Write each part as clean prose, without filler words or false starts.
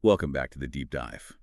Welcome back to the Deep Dive.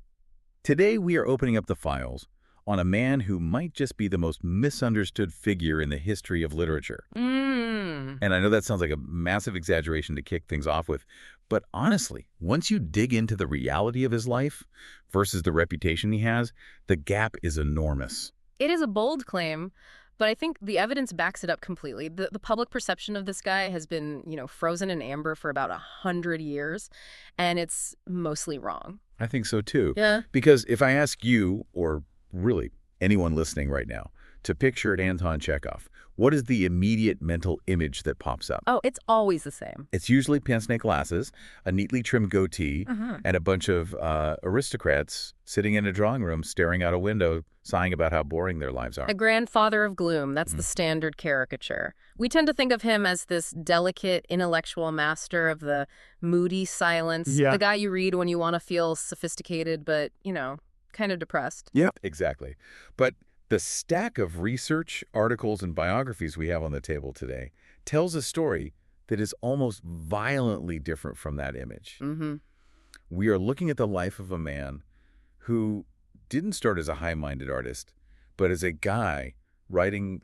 Today we are opening up the files on a man who might just be the most misunderstood figure in the history of literature. And I know that sounds like a massive exaggeration to kick things off with, but honestly, once you dig into the reality of his life versus the reputation he has, the gap is enormous. It is a bold claim, but I think the evidence backs it up completely. The public perception of this guy has been, frozen in amber for about 100 years, and it's mostly wrong. I think so too. Yeah. Because if I ask you, or really anyone listening right now, to picture Anton Chekhov, what is the immediate mental image that pops up? Oh, it's always the same. It's usually pince-nez glasses, a neatly trimmed goatee, and a bunch of aristocrats sitting in a drawing room staring out a window, sighing about how boring their lives are. A grandfather of gloom, that's the standard caricature. We tend to think of him as this delicate intellectual master of the moody silence, the guy you read when you want to feel sophisticated but, kind of depressed. Yep, exactly. But the stack of research, articles, and biographies we have on the table today tells a story that is almost violently different from that image. We are looking at the life of a man who didn't start as a high-minded artist, but as a guy writing,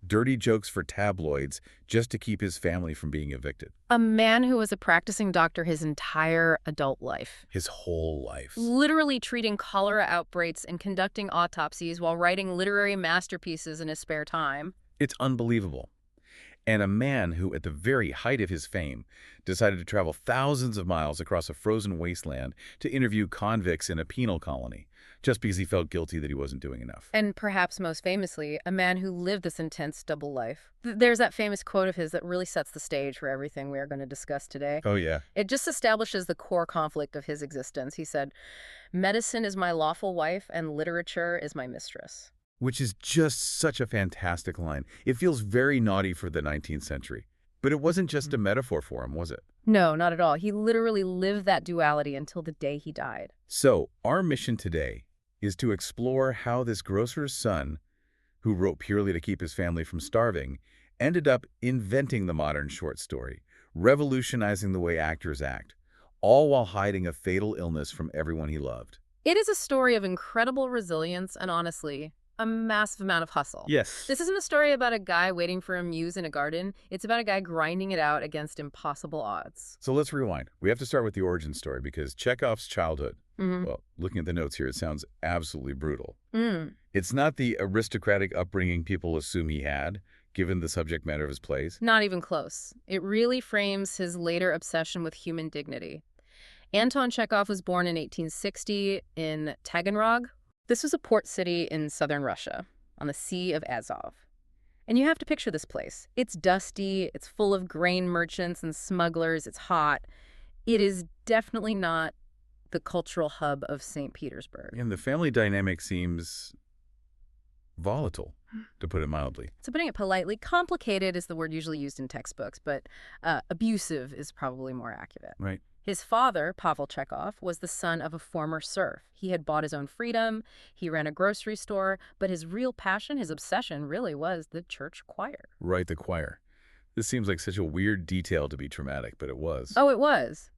dirty jokes for tabloids just to keep his family from being evicted. A man who was a practicing doctor his entire adult life. His whole life. Literally treating cholera outbreaks and conducting autopsies while writing literary masterpieces in his spare time. It's unbelievable. And a man who, at the very height of his fame, decided to travel thousands of miles across a frozen wasteland to interview convicts in a penal colony, just because he felt guilty that he wasn't doing enough. And perhaps most famously, a man who lived this intense double life. There's that famous quote of his that really sets the stage for everything we are going to discuss today. Oh, yeah. It just establishes the core conflict of his existence. He said, "Medicine is my lawful wife and literature is my mistress." Which is just such a fantastic line. It feels very naughty for the 19th century. But it wasn't just a metaphor for him, was it? No, not at all. He literally lived that duality until the day he died. So, our mission today is to explore how this grocer's son, who wrote purely to keep his family from starving, ended up inventing the modern short story, revolutionizing the way actors act, all while hiding a fatal illness from everyone he loved. It is a story of incredible resilience and, honestly, a massive amount of hustle. Yes. This isn't a story about a guy waiting for a muse in a garden. It's about a guy grinding it out against impossible odds. So let's rewind. We have to start with the origin story because Chekhov's childhood, well, looking at the notes here, it sounds absolutely brutal. It's not the aristocratic upbringing people assume he had, given the subject matter of his plays. Not even close. It really frames his later obsession with human dignity. Anton Chekhov was born in 1860 in Taganrog. This was a port city in southern Russia, on the Sea of Azov. And you have to picture this place. It's dusty, it's full of grain merchants and smugglers, it's hot. It is definitely not the cultural hub of St. Petersburg. And the family dynamic seems volatile, to put it mildly. So putting it politely, complicated is the word usually used in textbooks, but abusive is probably more accurate. Right. His father, Pavel Chekhov, was the son of a former serf. He had bought his own freedom, he ran a grocery store, but his real passion, his obsession, really was the church choir. Right, the choir. This seems like such a weird detail to be traumatic, but it was. Oh, it was.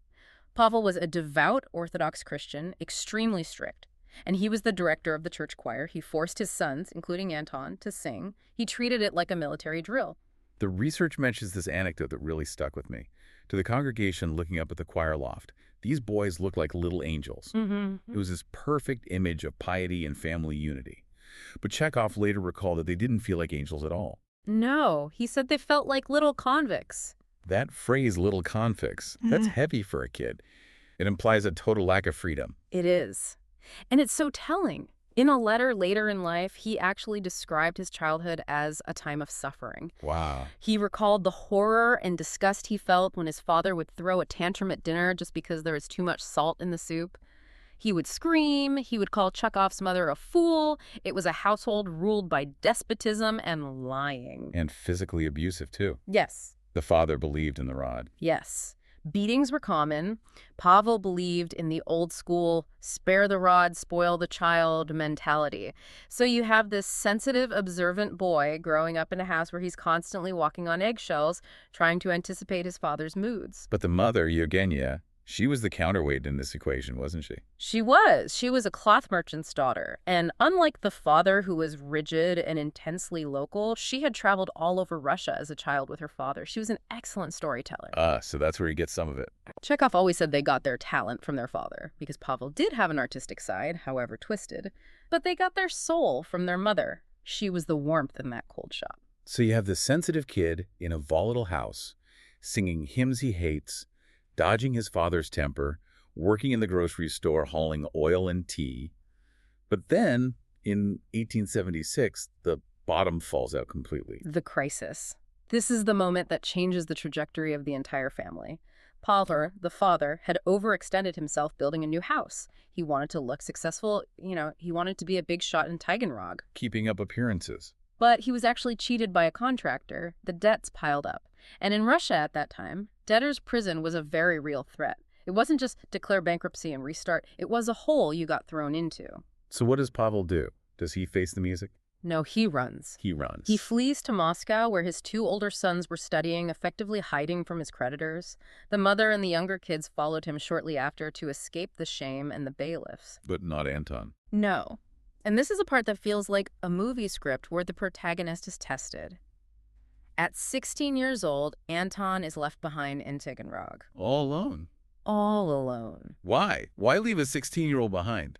Pavel was a devout Orthodox Christian, extremely strict. And he was the director of the church choir. He forced his sons, including Anton, to sing. He treated it like a military drill. The research mentions this anecdote that really stuck with me. To the congregation looking up at the choir loft, these boys looked like little angels. It was this perfect image of piety and family unity. But Chekhov later recalled that they didn't feel like angels at all. No, he said they felt like little convicts. That phrase, little convicts, that's heavy for a kid. It implies a total lack of freedom. It is. And it's so telling. In a letter later in life, he actually described his childhood as a time of suffering. Wow. He recalled the horror and disgust he felt when his father would throw a tantrum at dinner just because there was too much salt in the soup. He would scream. He would call Chekhov's mother a fool. It was a household ruled by despotism and lying. And physically abusive, too. Yes. The father believed in the rod. Yes. Beatings were common. Pavel believed in the old school, spare the rod, spoil the child mentality. So you have this sensitive, observant boy growing up in a house where he's constantly walking on eggshells, trying to anticipate his father's moods. But the mother, Yevgenia, She was the counterweight in this equation, wasn't she? She was. She was a cloth merchant's daughter, and unlike the father who was rigid and intensely local, she had traveled all over Russia as a child with her father. She was an excellent storyteller. So that's where he gets some of it. Chekhov always said they got their talent from their father, because Pavel did have an artistic side, however twisted, but they got their soul from their mother. She was the warmth in that cold shop. So you have this sensitive kid in a volatile house, singing hymns he hates, dodging his father's temper, working in the grocery store hauling oil and tea. But then, in 1876, the bottom falls out completely. The crisis. This is the moment that changes the trajectory of the entire family. Pavel, the father, had overextended himself building a new house. He wanted to look successful, he wanted to be a big shot in Taganrog. Keeping up appearances. But he was actually cheated by a contractor. The debts piled up. And in Russia at that time, debtor's prison was a very real threat. It wasn't just declare bankruptcy and restart. It was a hole you got thrown into. So what does Pavel do? Does he face the music? No, he runs. He runs. He flees to Moscow, where his two older sons were studying, effectively hiding from his creditors. The mother and the younger kids followed him shortly after to escape the shame and the bailiffs. But not Anton. No. And this is a part that feels like a movie script where the protagonist is tested. At 16 years old, Anton is left behind in Taganrog. All alone. All alone. Why? Why leave a 16-year-old behind?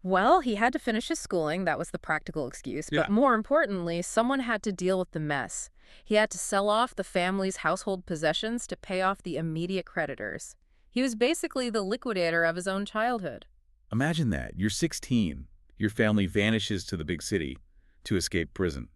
Well, he had to finish his schooling. That was the practical excuse. Yeah. But more importantly, someone had to deal with the mess. He had to sell off the family's household possessions to pay off the immediate creditors. He was basically the liquidator of his own childhood. Imagine that. You're 16. Your family vanishes to the big city to escape prison.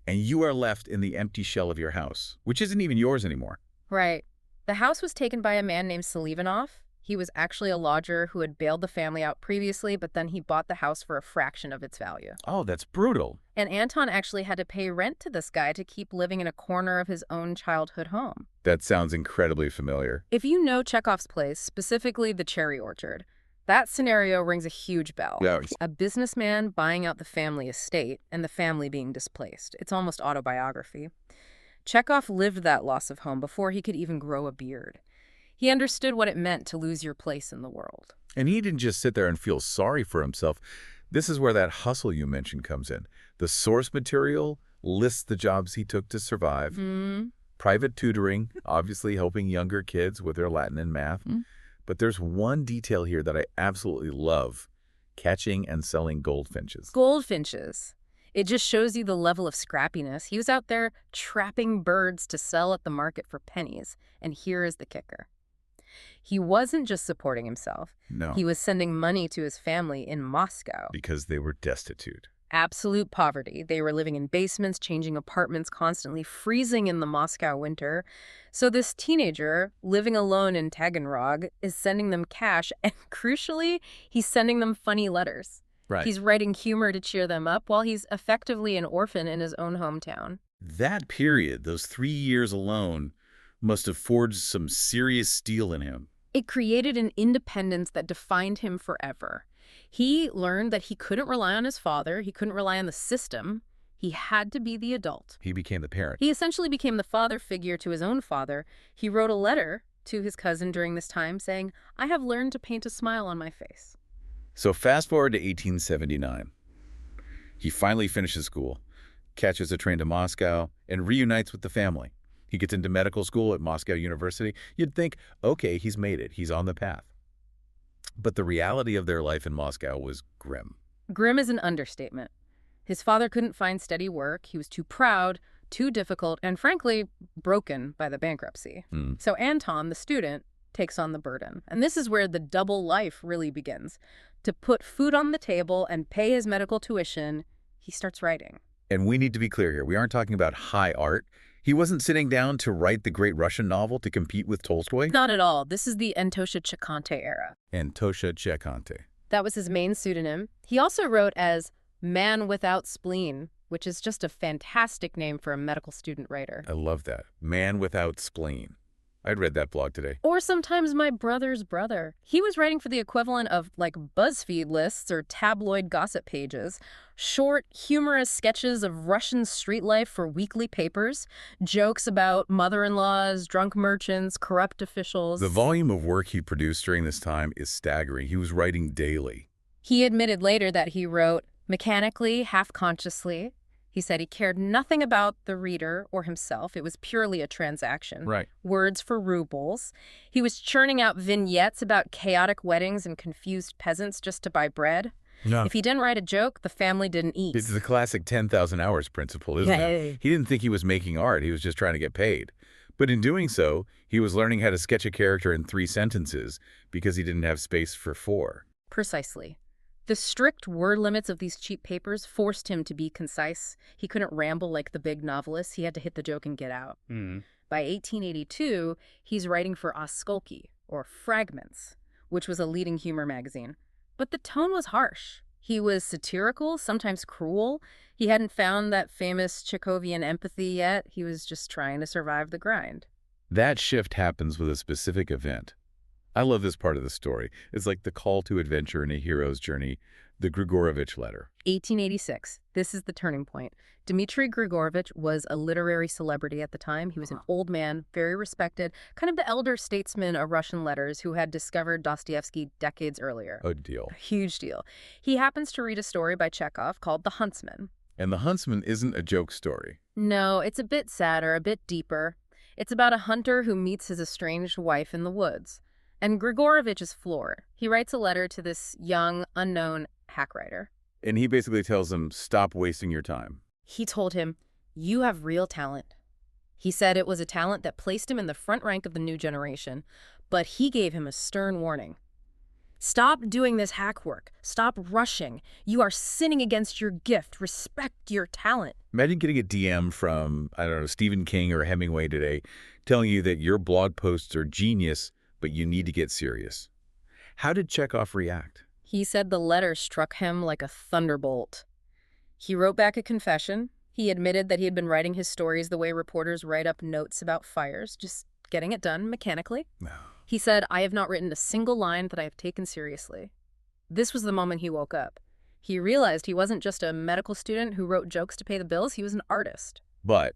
And you are left in the empty shell of your house, which isn't even yours anymore. Right. The house was taken by a man named Selivanov. He was actually a lodger who had bailed the family out previously, but then he bought the house for a fraction of its value. Oh, that's brutal. And Anton actually had to pay rent to this guy to keep living in a corner of his own childhood home. That sounds incredibly familiar. If you know Chekhov's place, specifically the cherry orchard, that scenario rings a huge bell. Yeah. A businessman buying out the family estate and the family being displaced. It's almost autobiography. Chekhov lived that loss of home before he could even grow a beard. He understood what it meant to lose your place in the world. And he didn't just sit there and feel sorry for himself. This is where that hustle you mentioned comes in. The source material lists the jobs he took to survive. Private tutoring, obviously helping younger kids with their Latin and math. But there's one detail here that I absolutely love: catching and selling goldfinches. Goldfinches. It just shows you the level of scrappiness. He was out there trapping birds to sell at the market for pennies. And here is the kicker. He wasn't just supporting himself. No. He was sending money to his family in Moscow. Because they were destitute. Absolute poverty. They were living in basements, changing apartments constantly, freezing in the Moscow winter. So this teenager, living alone in Taganrog, is sending them cash, and crucially, he's sending them funny letters. Right. He's writing humor to cheer them up while he's effectively an orphan in his own hometown. That period, those 3 years alone, must have forged some serious steel in him. It created an independence that defined him forever. He learned that he couldn't rely on his father. He couldn't rely on the system. He had to be the adult. He became the parent. He essentially became the father figure to his own father. He wrote a letter to his cousin during this time saying, "I have learned to paint a smile on my face." So fast forward to 1879. He finally finishes school, catches a train to Moscow, and reunites with the family. He gets into medical school at Moscow University. You'd think, okay, he's made it. He's on the path. But the reality of their life in Moscow was grim. Grim is an understatement. His father couldn't find steady work. He was too proud, too difficult, and frankly, broken by the bankruptcy. So Anton, the student, takes on the burden. And this is where the double life really begins. To put food on the table and pay his medical tuition, he starts writing. And we need to be clear here. We aren't talking about high art. He wasn't sitting down to write the great Russian novel to compete with Tolstoy. Not at all. This is the Antosha Chekhonte era. Antosha Chekhonte. That was his main pseudonym. He also wrote as Man Without Spleen, which is just a fantastic name for a medical student writer. I love that. Man without spleen. I'd read that blog today. Or sometimes my brother's brother. He was writing for the equivalent of, like, BuzzFeed lists or tabloid gossip pages. Short, humorous sketches of Russian street life for weekly papers. Jokes about mother-in-laws, drunk merchants, corrupt officials. The volume of work he produced during this time is staggering. He was writing daily. He admitted later that he wrote mechanically, half-consciously. He said he cared nothing about the reader or himself. It was purely a transaction. Right. Words for rubles. He was churning out vignettes about chaotic weddings and confused peasants just to buy bread. No. If he didn't write a joke, the family didn't eat. It's the classic 10,000 hours principle, isn't it? He didn't think he was making art. He was just trying to get paid. But in doing so, he was learning how to sketch a character in 3 sentences because he didn't have space for 4. Precisely. The strict word limits of these cheap papers forced him to be concise. He couldn't ramble like the big novelists. He had to hit the joke and get out. By 1882, he's writing for Oskulki, or Fragments, which was a leading humor magazine. But the tone was harsh. He was satirical, sometimes cruel. He hadn't found that famous Chekhovian empathy yet. He was just trying to survive the grind. That shift happens with a specific event. I love this part of the story. It's like the call to adventure in a hero's journey, the Grigorovich letter. 1886. This is the turning point. Dmitry Grigorovich was a literary celebrity at the time. He was an old man, very respected, kind of the elder statesman of Russian letters who had discovered Dostoevsky decades earlier. A deal. A huge deal. He happens to read a story by Chekhov called The Huntsman. And The Huntsman isn't a joke story. No, it's a bit sadder, a bit deeper. It's about a hunter who meets his estranged wife in the woods. And Grigorovich is floored. He writes a letter to this young, unknown hack writer. And he basically tells him, stop wasting your time. He told him, you have real talent. He said it was a talent that placed him in the front rank of the new generation, but he gave him a stern warning. Stop doing this hack work. Stop rushing. You are sinning against your gift. Respect your talent. Imagine getting a DM from, I don't know, Stephen King or Hemingway today, telling you that your blog posts are genius, but you need to get serious. How did Chekhov react? He said the letter struck him like a thunderbolt. He wrote back a confession. He admitted that he had been writing his stories the way reporters write up notes about fires, just getting it done mechanically. No. He said, I have not written a single line that I have taken seriously. This was the moment he woke up. He realized he wasn't just a medical student who wrote jokes to pay the bills. He was an artist. But,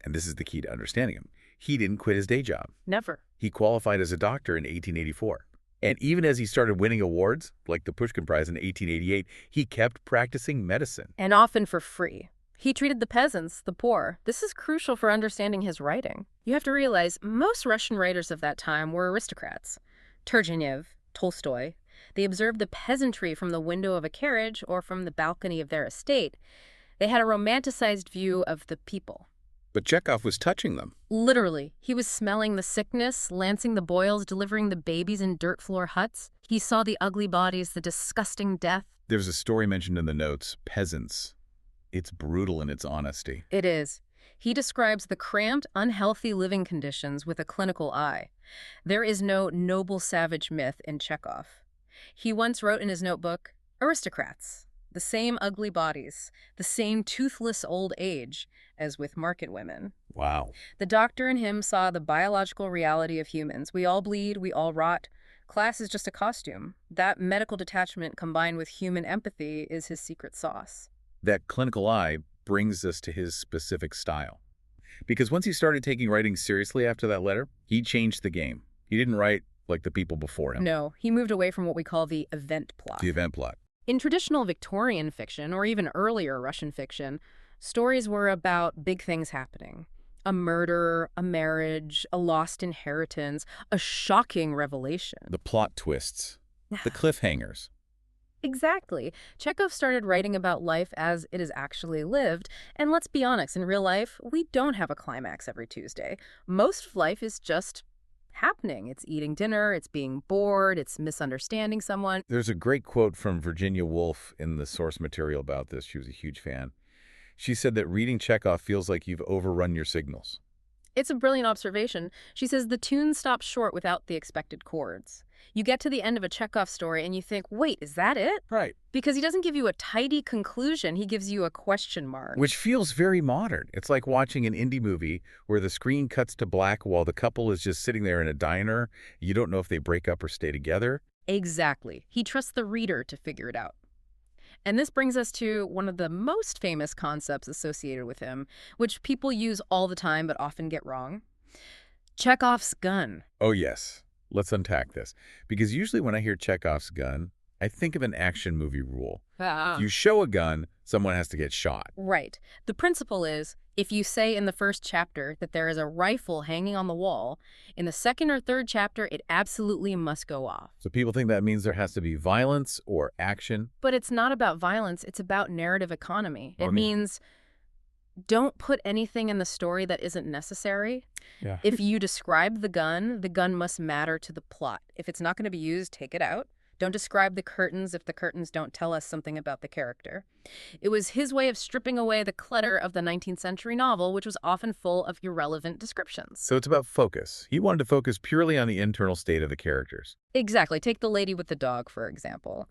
and this is the key to understanding him, he didn't quit his day job. Never. He qualified as a doctor in 1884. And even as he started winning awards, like the Pushkin Prize in 1888, he kept practicing medicine. And often for free. He treated the peasants, the poor. This is crucial for understanding his writing. You have to realize most Russian writers of that time were aristocrats. Turgenev, Tolstoy. They observed the peasantry from the window of a carriage or from the balcony of their estate. They had a romanticized view of the people. But Chekhov was touching them. Literally. He was smelling the sickness, lancing the boils, delivering the babies in dirt floor huts. He saw the ugly bodies, the disgusting death. There's a story mentioned in the notes, Peasants. It's brutal in its honesty. It is. He describes the cramped, unhealthy living conditions with a clinical eye. There is no noble savage myth in Chekhov. He once wrote in his notebook, aristocrats, the same ugly bodies, the same toothless old age as with market women. Wow. The doctor in him saw the biological reality of humans. We all bleed, we all rot. Class is just a costume. That medical detachment combined with human empathy is his secret sauce. That clinical eye brings us to his specific style. Because once he started taking writing seriously after that letter, he changed the game. He didn't write like the people before him. No, he moved away from what we call the event plot. The event plot. In traditional Victorian fiction, or even earlier Russian fiction, stories were about big things happening. A murder, a marriage, a lost inheritance, a shocking revelation. The plot twists. The cliffhangers. Exactly. Chekhov started writing about life as it is actually lived. And let's be honest, in real life, we don't have a climax every Tuesday. Most of life is just happening. It's eating dinner, it's being bored, it's misunderstanding someone. There's a great quote from Virginia Woolf in the source material about this. She was a huge fan. She said that reading Chekhov feels like you've overrun your signals. It's a brilliant observation. She says the tune stops short without the expected chords. You get to the end of a Chekhov story and you think, wait, is that it? Right. Because he doesn't give you a tidy conclusion, he gives you a question mark. Which feels very modern. It's like watching an indie movie where the screen cuts to black while the couple is just sitting there in a diner. You don't know if they break up or stay together. Exactly. He trusts the reader to figure it out. And this brings us to one of the most famous concepts associated with him, which people use all the time but often get wrong. Chekhov's gun. Oh, yes. Let's unpack this. Because usually when I hear Chekhov's gun, I think of an action movie rule. If you show a gun, someone has to get shot. Right. The principle is, if you say in the first chapter that there is a rifle hanging on the wall, in the second or third chapter, it absolutely must go off. So people think that means there has to be violence or action. But it's not about violence, it's about narrative economy. Well, It means don't put anything in the story that isn't necessary. Yeah. If you describe the gun must matter to the plot. If it's not going to be used, take it out. Don't describe the curtains if the curtains don't tell us something about the character. It was his way of stripping away the clutter of the 19th century novel, which was often full of irrelevant descriptions. So it's about focus. He wanted to focus purely on the internal state of the characters. Exactly. Take The Lady with the Dog, for example.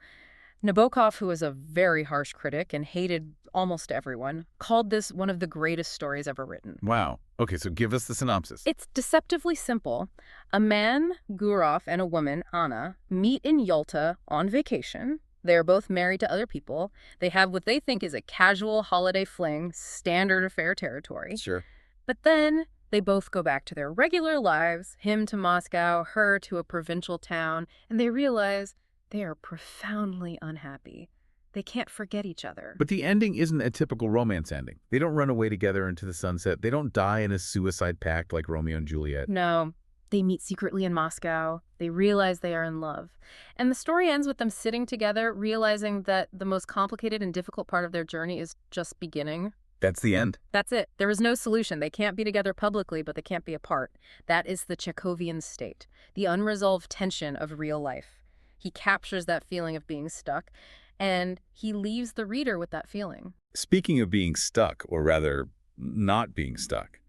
Nabokov, who was a very harsh critic and hated almost everyone, called this one of the greatest stories ever written. Wow. Okay, so give us the synopsis. It's deceptively simple. A man, Gurov, and a woman, Anna, meet in Yalta on vacation. They are both married to other people. They have what they think is a casual holiday fling, standard affair territory. Sure. But then they both go back to their regular lives, him to Moscow, her to a provincial town, and they realize they are profoundly unhappy. They can't forget each other. But the ending isn't a typical romance ending. They don't run away together into the sunset. They don't die in a suicide pact like Romeo and Juliet. No. They meet secretly in Moscow. They realize they are in love. And the story ends with them sitting together, realizing that the most complicated and difficult part of their journey is just beginning. That's the end. That's it. There is no solution. They can't be together publicly, but they can't be apart. That is the Chekhovian state, the unresolved tension of real life. He captures that feeling of being stuck, and he leaves the reader with that feeling. Speaking of being stuck, or rather, not being stuck,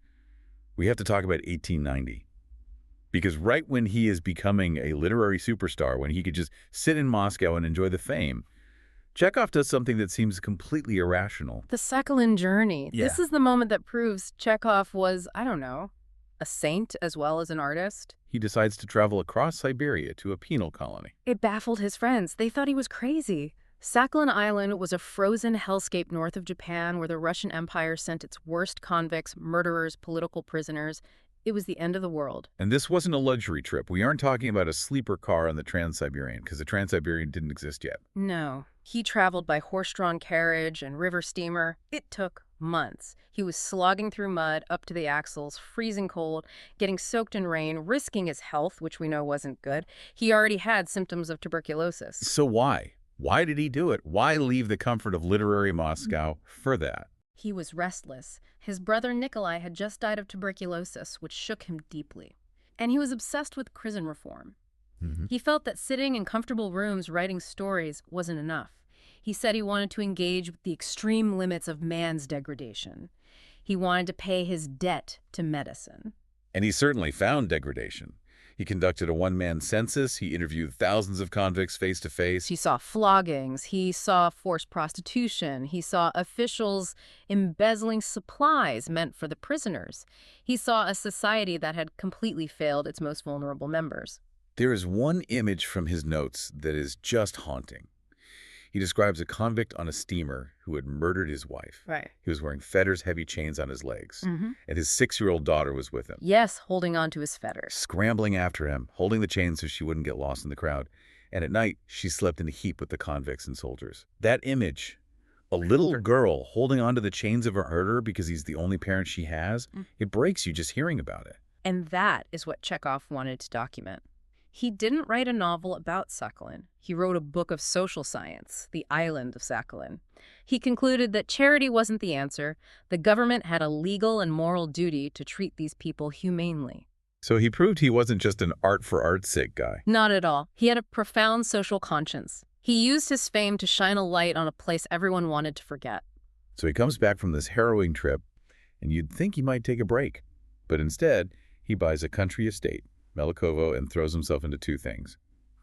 we have to talk about 1890. Because right when he is becoming a literary superstar, when he could just sit in Moscow and enjoy the fame, Chekhov does something that seems completely irrational. The Sakhalin journey. Yeah. This is the moment that proves Chekhov was, I don't know, a saint as well as an artist. He decides to travel across Siberia to a penal colony. It baffled his friends. They thought he was crazy. Sakhalin Island was a frozen hellscape north of Japan where the Russian Empire sent its worst convicts, murderers, political prisoners. It was the end of the world. And this wasn't a luxury trip. We aren't talking about a sleeper car on the Trans-Siberian, because the Trans-Siberian didn't exist yet. No. He traveled by horse-drawn carriage and river steamer. It took months. He was slogging through mud up to the axles, freezing cold, getting soaked in rain, risking his health, which we know wasn't good. He already had symptoms of tuberculosis. So why? Why did he do it? Why leave the comfort of literary Moscow for that? He was restless. His brother Nikolai had just died of tuberculosis, which shook him deeply. And he was obsessed with prison reform. He felt that sitting in comfortable rooms writing stories wasn't enough. He said he wanted to engage with the extreme limits of man's degradation. He wanted to pay his debt to medicine. And he certainly found degradation. He conducted a one-man census. He interviewed thousands of convicts face-to-face. He saw floggings. He saw forced prostitution. He saw officials embezzling supplies meant for the prisoners. He saw a society that had completely failed its most vulnerable members. There is one image from his notes that is just haunting. He describes a convict on a steamer who had murdered his wife. Right. He was wearing fetters, heavy chains on his legs. And his 6-year-old daughter was with him. Yes, holding on to his fetters. Scrambling after him, holding the chains so she wouldn't get lost in the crowd. And at night, she slept in a heap with the convicts and soldiers. That image, a little girl holding onto the chains of her murderer because he's the only parent she has, it breaks you just hearing about it. And that is what Chekhov wanted to document. He didn't write a novel about Sakhalin. He wrote a book of social science, The Island of Sakhalin. He concluded that charity wasn't the answer. The government had a legal and moral duty to treat these people humanely. So he proved he wasn't just an art for art's sake guy. Not at all. He had a profound social conscience. He used his fame to shine a light on a place everyone wanted to forget. So he comes back from this harrowing trip, and you'd think he might take a break. But instead, he buys a country estate, Melikovo, and throws himself into two things: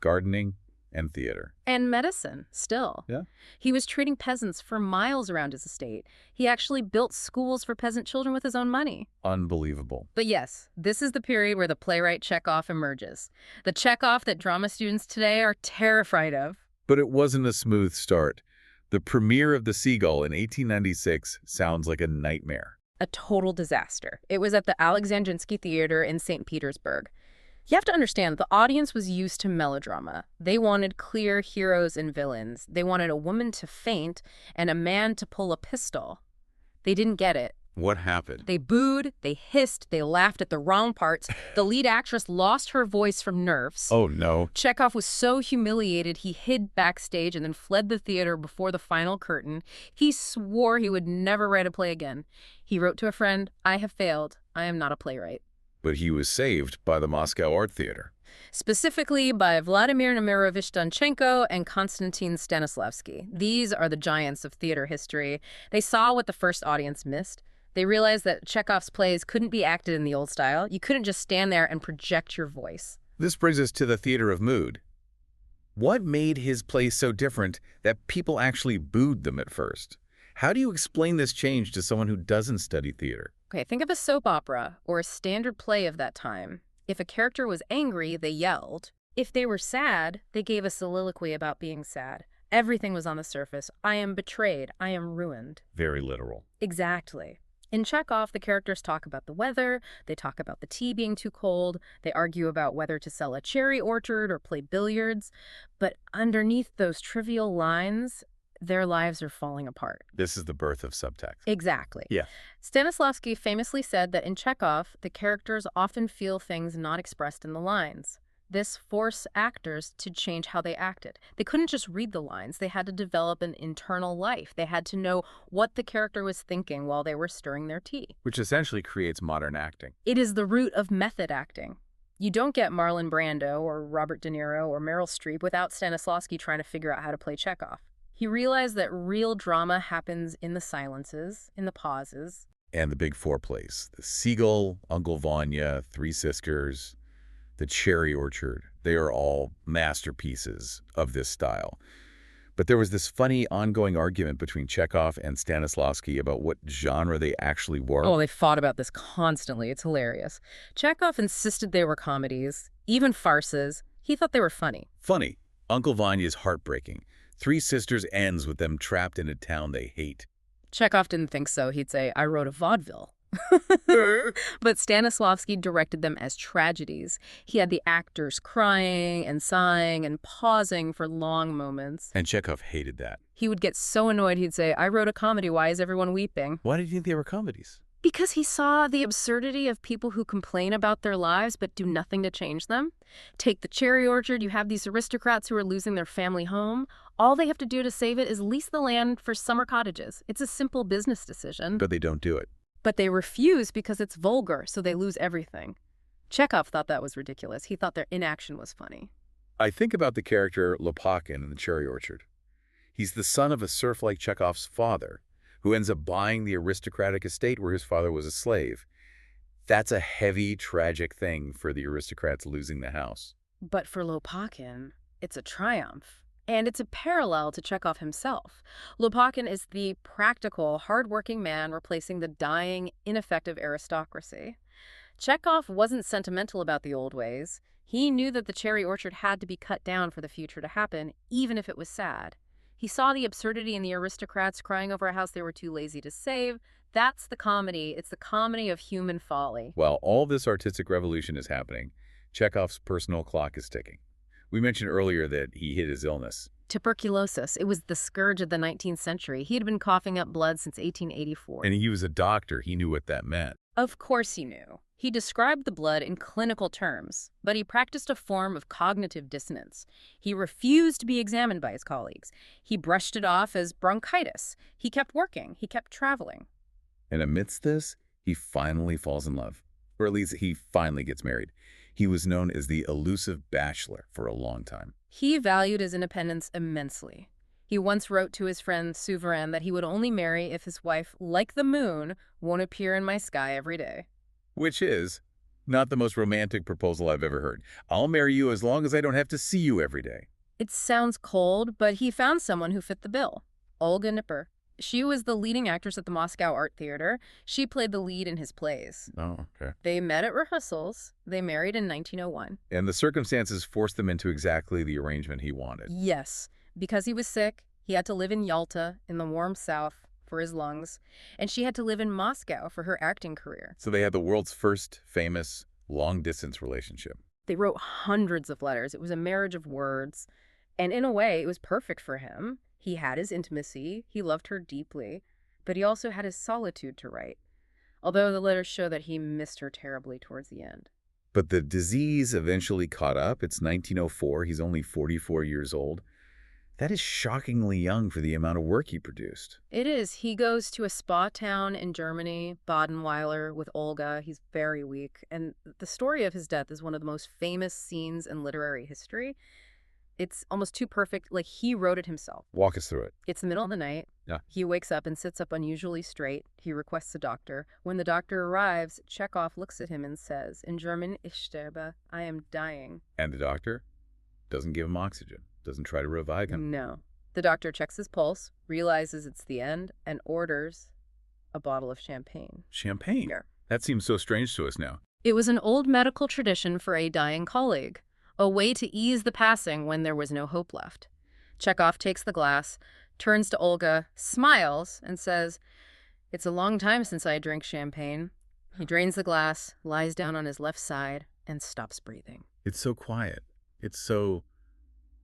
gardening, and theater. And medicine, still. Yeah. He was treating peasants for miles around his estate. He actually built schools for peasant children with his own money. Unbelievable. But yes, this is the period where the playwright Chekhov emerges. The Chekhov that drama students today are terrified of. But it wasn't a smooth start. The premiere of The Seagull in 1896 sounds like a nightmare. A total disaster. It was at the Alexandrinsky Theater in St. Petersburg. You have to understand, the audience was used to melodrama. They wanted clear heroes and villains. They wanted a woman to faint and a man to pull a pistol. They didn't get it. What happened? They booed, they hissed, they laughed at the wrong parts. The lead actress lost her voice from nerves. Oh, no. Chekhov was so humiliated he hid backstage and then fled the theater before the final curtain. He swore he would never write a play again. He wrote to a friend, "I have failed. I am not a playwright." But he was saved by the Moscow Art Theater. Specifically by Vladimir Nemirovich Danchenko and Konstantin Stanislavski. These are the giants of theater history. They saw what the first audience missed. They realized that Chekhov's plays couldn't be acted in the old style. You couldn't just stand there and project your voice. This brings us to the theater of mood. What made his plays so different that people actually booed them at first? How do you explain this change to someone who doesn't study theater? Okay, think of a soap opera or a standard play of that time. If a character was angry, they yelled. If they were sad, they gave a soliloquy about being sad. Everything was on the surface. I am betrayed. I am ruined. Very literal. Exactly. In Chekhov, the characters talk about the weather, they talk about the tea being too cold, they argue about whether to sell a cherry orchard or play billiards. But underneath those trivial lines, their lives are falling apart. This is the birth of subtext. Exactly. Yeah. Stanislavski famously said that in Chekhov, the characters often feel things not expressed in the lines. This forced actors to change how they acted. They couldn't just read the lines. They had to develop an internal life. They had to know what the character was thinking while they were stirring their tea. Which essentially creates modern acting. It is the root of method acting. You don't get Marlon Brando or Robert De Niro or Meryl Streep without Stanislavski trying to figure out how to play Chekhov. He realized that real drama happens in the silences, in the pauses. And the big four plays. The Seagull, Uncle Vanya, Three Sisters, The Cherry Orchard. They are all masterpieces of this style. But there was this funny ongoing argument between Chekhov and Stanislavski about what genre they actually were. Oh, they fought about this constantly. It's hilarious. Chekhov insisted they were comedies, even farces. He thought they were funny. Funny. Uncle Vanya is heartbreaking. Three Sisters ends with them trapped in a town they hate. Chekhov didn't think so. He'd say, I wrote a vaudeville. But Stanislavski directed them as tragedies. He had the actors crying and sighing and pausing for long moments. And Chekhov hated that. He would get so annoyed, he'd say, I wrote a comedy. Why is everyone weeping? Why did you think they were comedies? Because he saw the absurdity of people who complain about their lives but do nothing to change them. Take the cherry orchard. You have these aristocrats who are losing their family home. All they have to do to save it is lease the land for summer cottages. It's a simple business decision. But they don't do it. But they refuse because it's vulgar, so they lose everything. Chekhov thought that was ridiculous. He thought their inaction was funny. I think about the character Lopakin in The Cherry Orchard. He's the son of a serf like Chekhov's father, who ends up buying the aristocratic estate where his father was a slave. That's a heavy, tragic thing for the aristocrats losing the house. But for Lopakin, it's a triumph. And it's a parallel to Chekhov himself. Lopakin is the practical, hardworking man replacing the dying, ineffective aristocracy. Chekhov wasn't sentimental about the old ways. He knew that the cherry orchard had to be cut down for the future to happen, even if it was sad. He saw the absurdity in the aristocrats crying over a house they were too lazy to save. That's the comedy. It's the comedy of human folly. While all this artistic revolution is happening, Chekhov's personal clock is ticking. We mentioned earlier that he hid his illness. Tuberculosis. It was the scourge of the 19th century. He had been coughing up blood since 1884. And he was a doctor. He knew what that meant. Of course he knew. He described the blood in clinical terms, but he practiced a form of cognitive dissonance. He refused to be examined by his colleagues. He brushed it off as bronchitis. He kept working. He kept traveling. And amidst this, he finally falls in love. Or at least he finally gets married. He was known as the elusive bachelor for a long time. He valued his independence immensely. He once wrote to his friend Souverain that he would only marry if his wife, like the moon, won't appear in my sky every day. Which is Not the most romantic proposal I've ever heard. I'll marry you as long as I don't have to see you every day. It sounds cold, but he found someone who fit the bill. Olga Nipper. She was the leading actress at the Moscow Art Theater. She played the lead in his plays. Oh, okay. They met at rehearsals. They married in 1901. And the circumstances forced them into exactly the arrangement he wanted. Yes, because he was sick, he had to live in Yalta in the warm south for his lungs, and she had to live in Moscow for her acting career. So they had the world's first famous long-distance relationship. They wrote hundreds of letters. It was a marriage of words. And in a way, it was perfect for him. He had his intimacy. He loved her deeply. But he also had his solitude to write. Although the letters show that he missed her terribly towards the end. But the disease eventually caught up. It's 1904. He's only 44 years old. That is shockingly young for the amount of work he produced. It is. He goes to a spa town in Germany, Badenweiler, with Olga. He's very weak. And the story of his death is one of the most famous scenes in literary history. It's almost too perfect. Like, he wrote it himself. Walk us through it. It's the middle of the night. Yeah. He wakes up and sits up unusually straight. He requests a doctor. When the doctor arrives, Chekhov looks at him and says, in German, Ich sterbe, I am dying. And the doctor doesn't give him oxygen, doesn't try to revive him. No. The doctor checks his pulse, realizes it's the end, and orders a bottle of champagne. Champagne? Yeah. That seems so strange to us now. It was an old medical tradition for a dying colleague, a way to ease the passing when there was no hope left. Chekhov takes the glass, turns to Olga, smiles, and says, "It's a long time since I drank champagne." He drains the glass, lies down on his left side, and stops breathing. It's so quiet. It's so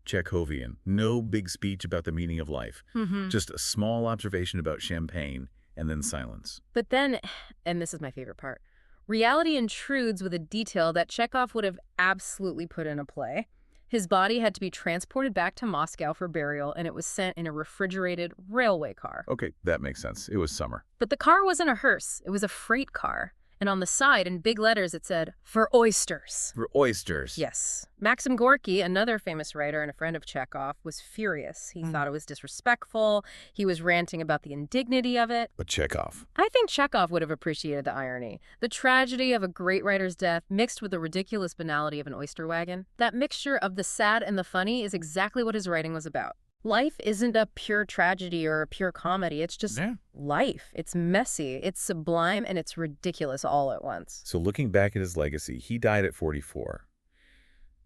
Chekhovian. No big speech about the meaning of life. Just a small observation about champagne, and then silence. But then, and this is my favorite part, reality intrudes with a detail that Chekhov would have absolutely put in a play. His body had to be transported back to Moscow for burial, and it was sent in a refrigerated railway car. Okay, that makes sense. It was summer. But the car wasn't a hearse. It was a freight car. And on the side, in big letters, it said, "For oysters." For oysters. Yes. Maxim Gorky, another famous writer and a friend of Chekhov, was furious. He thought it was disrespectful. He was ranting about the indignity of it. But Chekhov. I think Chekhov would have appreciated the irony. The tragedy of a great writer's death mixed with the ridiculous banality of an oyster wagon. That mixture of the sad and the funny is exactly what his writing was about. Life isn't a pure tragedy or a pure comedy. It's just life. It's messy, it's sublime, and it's ridiculous all at once. So looking back at his legacy, he died at 44.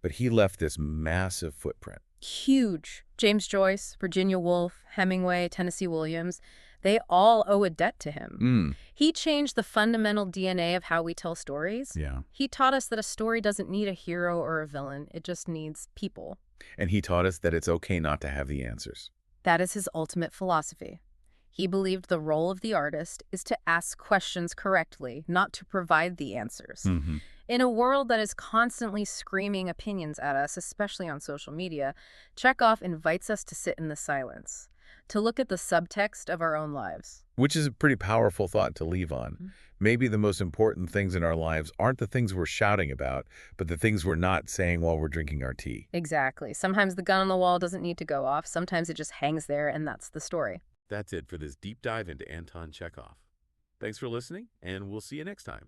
But he left this massive footprint. Huge. James Joyce, Virginia Woolf, Hemingway, Tennessee Williams, they all owe a debt to him. He changed the fundamental DNA of how we tell stories. Yeah. He taught us that a story doesn't need a hero or a villain. It just needs people. And he taught us that it's okay not to have the answers. That is his ultimate philosophy. He believed the role of the artist is to ask questions correctly, not to provide the answers. In a world that is constantly screaming opinions at us, especially on social media, Chekhov invites us to sit in the silence, to look at the subtext of our own lives. Which is a pretty powerful thought to leave on. Maybe the most important things in our lives aren't the things we're shouting about, but the things we're not saying while we're drinking our tea. Exactly. Sometimes the gun on the wall doesn't need to go off. Sometimes it just hangs there, and that's the story. That's it for this deep dive into Anton Chekhov. Thanks for listening, and we'll see you next time.